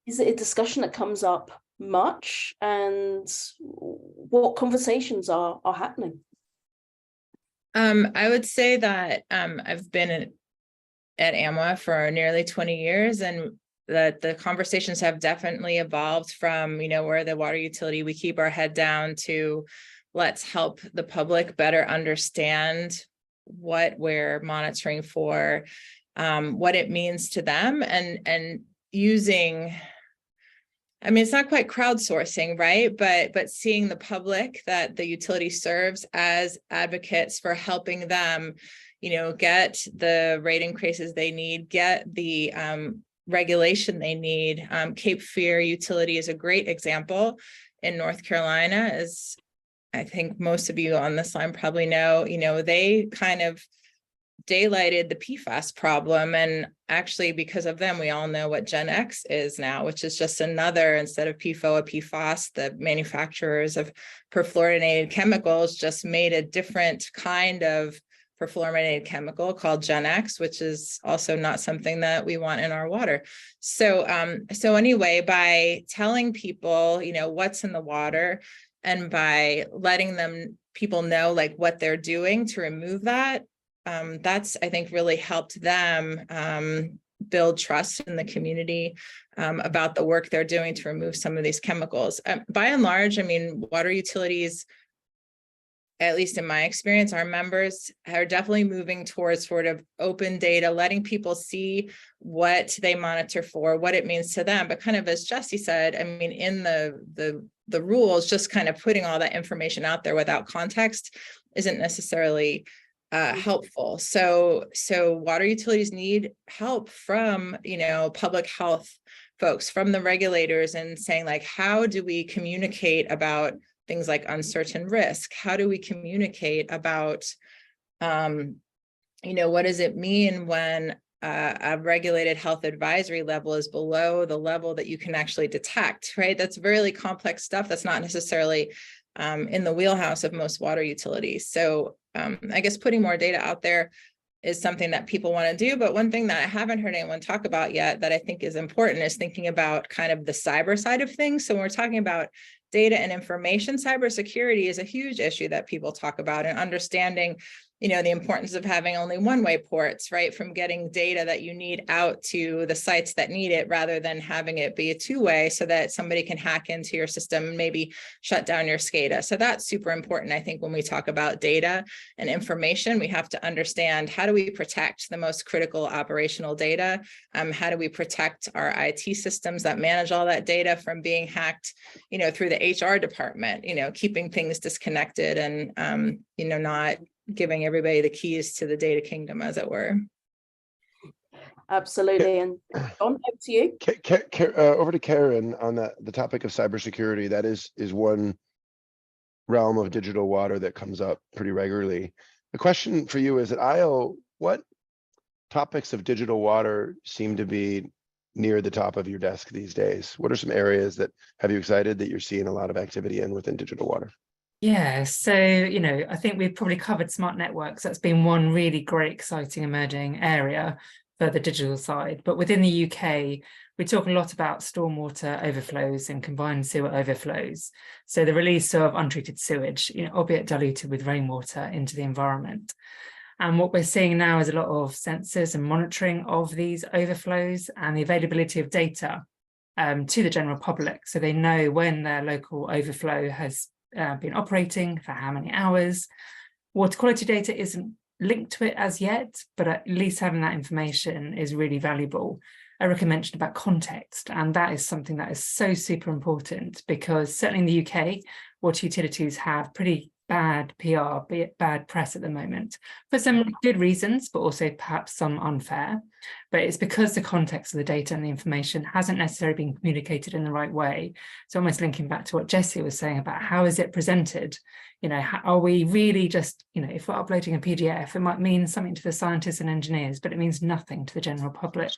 is it a discussion that comes up much, and what conversations are happening? I would say that I've been at AMWA for nearly 20 years, and that the conversations have definitely evolved from, we're the water utility, we keep our head down, to let's help the public better understand what we're monitoring for, what it means to them, and using, it's not quite crowdsourcing, right? But seeing the public that the utility serves as advocates for helping them, get the rate increases they need, get the regulation they need. Cape Fear Utility is a great example in North Carolina, as I think most of you on this line probably know. They kind of daylighted the PFAS problem, and actually because of them, we all know what Gen X is now, which is just another, instead of PFOA, PFAS, the manufacturers of perfluorinated chemicals just made a different kind of perfluorinated chemical called Gen X, which is also not something that we want in our water. So anyway, by telling people, what's in the water, and by letting people know like what they're doing to remove that, that's, I think, really helped them build trust in the community about the work they're doing to remove some of these chemicals. By and large, water utilities, at least in my experience, our members are definitely moving towards sort of open data, letting people see what they monitor for, what it means to them. But kind of as Jesse said, in the rules, just kind of putting all that information out there without context isn't necessarily helpful. So water utilities need help from, public health folks, from the regulators, and saying like, how do we communicate about things like uncertain risk? How do we communicate about, what does it mean when a regulated health advisory level is below the level that you can actually detect, right? That's really complex stuff that's not necessarily in the wheelhouse of most water utilities. So I guess putting more data out there is something that people want to do. But one thing that I haven't heard anyone talk about yet that I think is important is thinking about kind of the cyber side of things. So when we're talking about data and information, cybersecurity is a huge issue that people talk about, and understanding, the importance of having only one-way ports, right? From getting data that you need out to the sites that need it, rather than having it be a two-way so that somebody can hack into your system and maybe shut down your SCADA. So that's super important. I think when we talk about data and information, we have to understand, how do we protect the most critical operational data? How do we protect our IT systems that manage all that data from being hacked, through the HR department, keeping things disconnected and, not giving everybody the keys to the data kingdom, as it were. Absolutely. And John, over to you. Over to Karen on the topic of cybersecurity. That is one realm of digital water that comes up pretty regularly. The question for you is, at IO, what topics of digital water seem to be near the top of your desk these days? What are some areas that have you excited that you're seeing a lot of activity in within digital water? Yeah, so, I think we've probably covered smart networks. That's been one really great, exciting emerging area for the digital side. But within the UK, we talk a lot about stormwater overflows and combined sewer overflows. So the release of untreated sewage, albeit diluted with rainwater, into the environment. And what we're seeing now is a lot of sensors and monitoring of these overflows and the availability of data to the general public. So they know when their local overflow has been operating, for how many hours. Water quality data isn't linked to it as yet, but at least having that information is really valuable. Erica mentioned about context, and that is something that is so super important, because certainly in the UK, water utilities have pretty bad PR, bad press at the moment, for some good reasons, but also perhaps some unfair. But it's because the context of the data and the information hasn't necessarily been communicated in the right way. So almost linking back to what Jessie was saying about how is it presented? Are we really just, if we're uploading a PDF, it might mean something to the scientists and engineers, but it means nothing to the general public.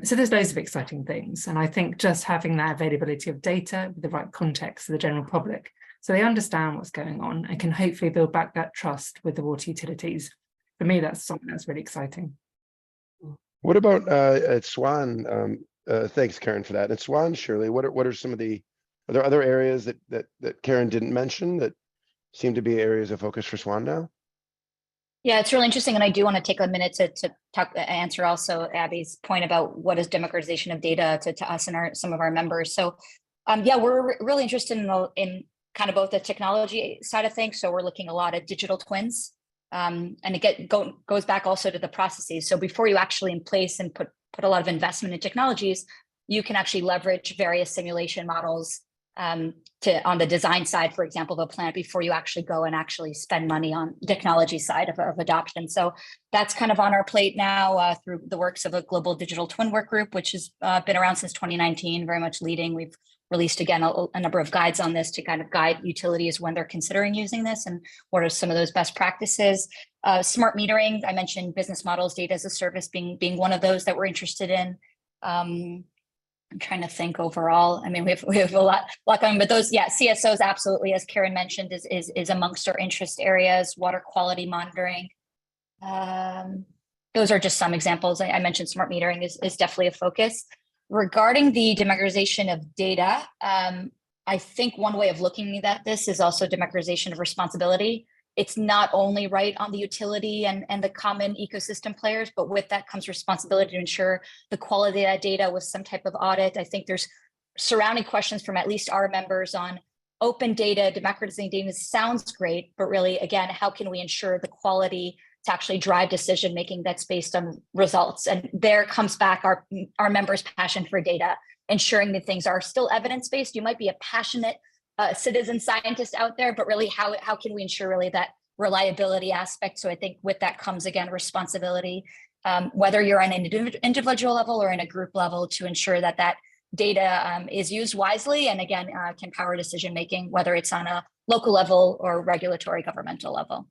So there's loads of exciting things. And I think just having that availability of data with the right context to the general public, so they understand what's going on and can hopefully build back that trust with the water utilities. For me, that's something that's really exciting. What about at Swan? Thanks, Karen, for that. At Swan, Shirley, what are some of are there other areas that Karen didn't mention that seem to be areas of focus for Swan now? Yeah, it's really interesting. And I do want to take a minute to answer also Abby's point about what is democratization of data to us and some of our members. So yeah, we're really interested in kind of both the technology side of things. So we're looking a lot at digital twins. And it goes back also to the processes. So before you actually in place and put a lot of investment in technologies, you can actually leverage various simulation models on the design side, for example, of a plant, before you actually go and actually spend money on technology side of adoption. So that's kind of on our plate now through the works of a global digital twin work group, which has been around since 2019, very much leading. We've released again a number of guides on this to kind of guide utilities when they're considering using this and what are some of those best practices. Smart metering, I mentioned business models, data as a service being one of those that we're interested in. I'm trying to think overall. I mean, we have a lot going, but those, yeah, CSOs absolutely, as Karen mentioned, is amongst our interest areas. Water quality monitoring. Those are just some examples. I mentioned smart metering is definitely a focus. Regarding the democratization of data, I think one way of looking at this is also democratization of responsibility. It's not only right on the utility and the common ecosystem players, but with that comes responsibility to ensure the quality of that data with some type of audit. I think there's surrounding questions from at least our members on open data, democratizing data sounds great, but really, again, how can we ensure the quality to actually drive decision-making that's based on results? And there comes back our members' passion for data, ensuring that things are still evidence-based. You might be a passionate citizen scientist out there, but really how can we ensure really that reliability aspect? So I think with that comes again responsibility, whether you're on an individual level or in a group level, to ensure that that data is used wisely and again can power decision making, whether it's on a local level or regulatory governmental level.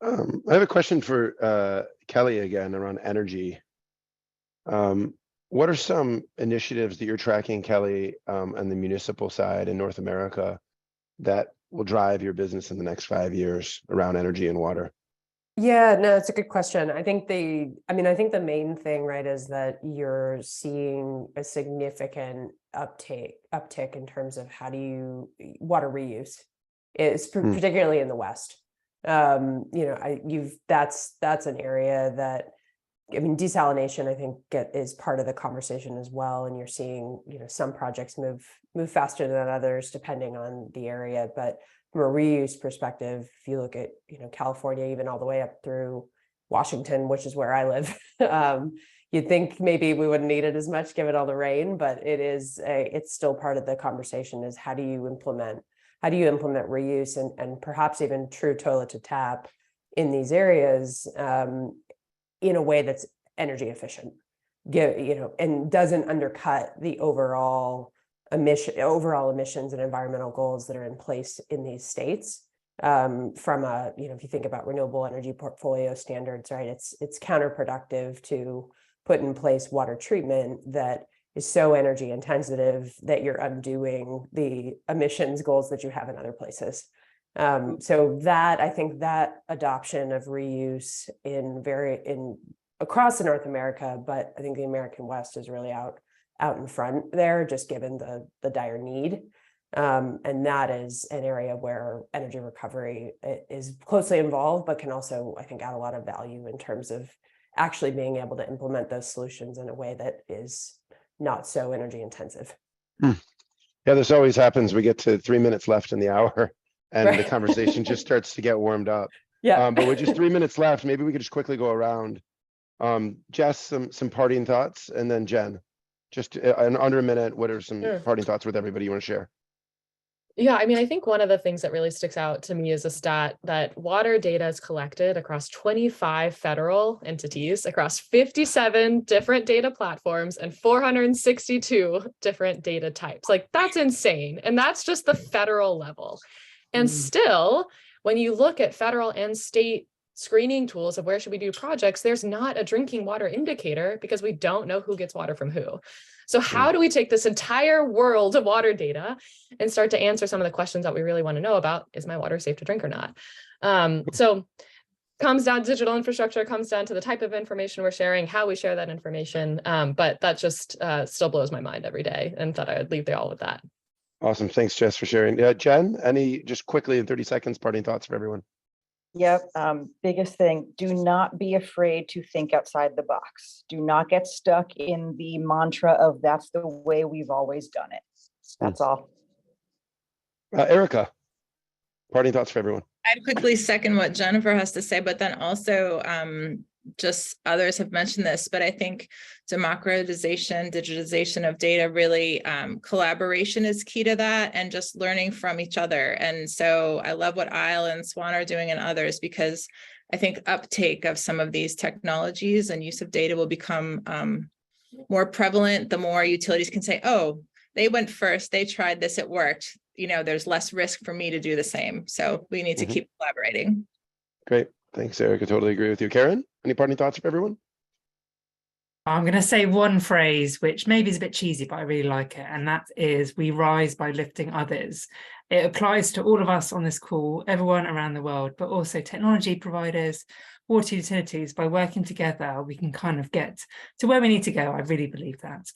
I have a question for Kelly again around energy. What are some initiatives that you're tracking, Kelly, on the municipal side in North America that will drive your business in the next 5 years around energy and water? Yeah, no, it's a good question. I think the main thing, right, is that you're seeing a significant uptick in terms of water reuse. is Hmm. particularly in the West. That's an area that, I mean, desalination, I think, is part of the conversation as well. And you're seeing, some projects move faster than others depending on the area. But from a reuse perspective, if you look at, California, even all the way up through Washington, which is where I live, you'd think maybe we wouldn't need it as much given all the rain, but it's still part of the conversation is how do you implement reuse and perhaps even true toilet to tap in these areas, in a way that's energy efficient, and doesn't undercut the overall emissions and environmental goals that are in place in these states. From if you think about renewable energy portfolio standards, right, it's counterproductive to put in place water treatment that is so energy intensive that you're undoing the emissions goals that you have in other places. So that, I think that adoption of reuse across North America, but I think the American West is really out in front there, just given the dire need. And that is an area where energy recovery is closely involved, but can also, I think, add a lot of value in terms of actually being able to implement those solutions in a way that is not so energy intensive. Yeah, this always happens. We get to 3 minutes left in the hour and the Right. conversation just starts to get warmed up. Yeah. But with just 3 minutes left, maybe we could just quickly go around. Jess, some parting thoughts, and then Jen, just in under a minute, what are some Sure. parting thoughts with everybody you want to share? Yeah, I mean, I think one of the things that really sticks out to me is a stat that water data is collected across 25 federal entities, across 57 different data platforms, and 462 different data types. Like, that's insane. And that's just the federal level. And still, when you look at federal and state screening tools of where should we do projects, there's not a drinking water indicator because we don't know who gets water from who. So how do we take this entire world of water data and start to answer some of the questions that we really want to know about? Is my water safe to drink or not? So comes down to digital infrastructure, comes down to the type of information we're sharing, how we share that information. But that just still blows my mind every day, and thought I would leave you all with that. Awesome. Thanks, Jess, for sharing. Jen, any just quickly in 30 seconds, parting thoughts for everyone? Yep. Biggest thing, do not be afraid to think outside the box. Do not get stuck in the mantra of that's the way we've always done it. That's all. Erica, parting thoughts for everyone. I'd quickly second what Jennifer has to say, but then also just others have mentioned this, but I think democratization, digitization of data, really collaboration is key to that, and just learning from each other. And so I love what Isle and Swan are doing and others, because I think uptake of some of these technologies and use of data will become more prevalent the more utilities can say, oh, they went first, they tried this, it worked. There's less risk for me to do the same. So we need to keep collaborating. Great. Thanks, Erica. Totally agree with you. Karen, any parting thoughts for everyone? I'm going to say one phrase, which maybe is a bit cheesy, but I really like it. And that is, we rise by lifting others. It applies to all of us on this call, everyone around the world, but also technology providers, water utilities. By working together, we can kind of get to where we need to go. I really believe that.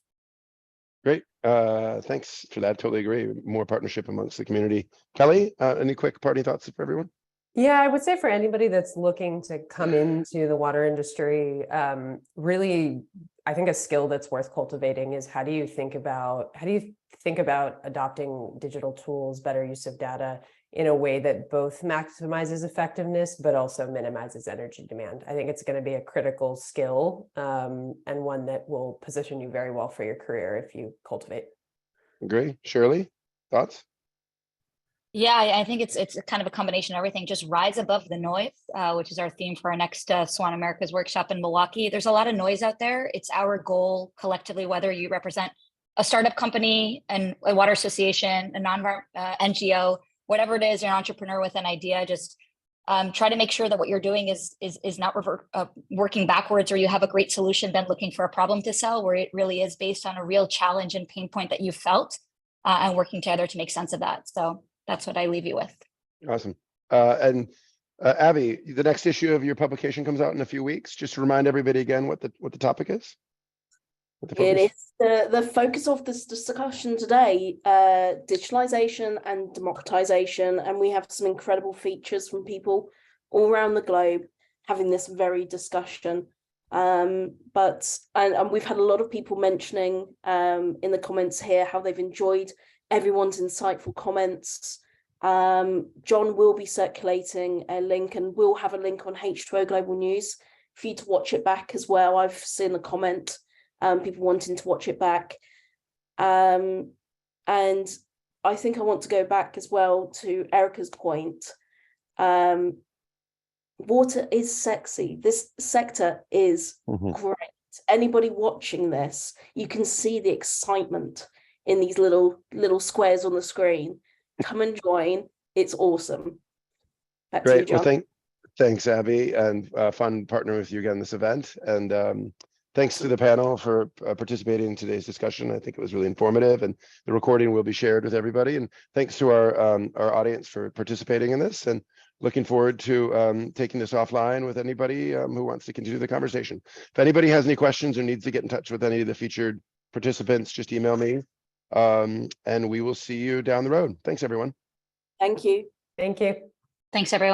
Great. Thanks for that. Totally agree. More partnership amongst the community. Kelly, any quick parting thoughts for everyone? Yeah, I would say for anybody that's looking to come into the water industry, really, I think a skill that's worth cultivating is how do you think about adopting digital tools, better use of data in a way that both maximizes effectiveness, but also minimizes energy demand. I think it's going to be a critical skill, and one that will position you very well for your career if you cultivate. Agree. Shirley, thoughts? Yeah, I think it's kind of a combination of everything. Just rise above the noise, which is our theme for our next Swan America's workshop in Milwaukee. There's a lot of noise out there. It's our goal collectively, whether you represent a startup company and a water association, a NGO, whatever it is, you're an entrepreneur with an idea, just try to make sure that what you're doing is not working backwards, or you have a great solution, then looking for a problem to sell, where it really is based on a real challenge and pain point that you felt, and working together to make sense of that. So that's what I leave you with. Awesome. And Abby, the next issue of your publication comes out in a few weeks. Just to remind everybody again what the topic is. with the It focus? is the focus of this discussion today, digitalization and democratization, and we have some incredible features from people all around the globe having this very discussion. But we've had a lot of people mentioning in the comments here how they've enjoyed everyone's insightful comments. John will be circulating a link, and we'll have a link on H2O Global News for you to watch it back as well. I've seen a comment, people wanting to watch it back. And I think I want to go back as well to Erica's point. Water is sexy. This sector is great. Anybody watching this, you can see the excitement in these little squares on the screen. Come and join. It's awesome. Back to you, Great. Well, John. thanks, Abby, and fun partnering with you again this event. And thanks to the panel for participating in today's discussion. I think it was really informative, and the recording will be shared with everybody. And thanks to our audience for participating in this, and looking forward to taking this offline with anybody who wants to continue the conversation. If anybody has any questions or needs to get in touch with any of the featured participants, just email me, and we will see you down the road. Thanks, everyone. Thank you. Thank you. Thanks, everyone.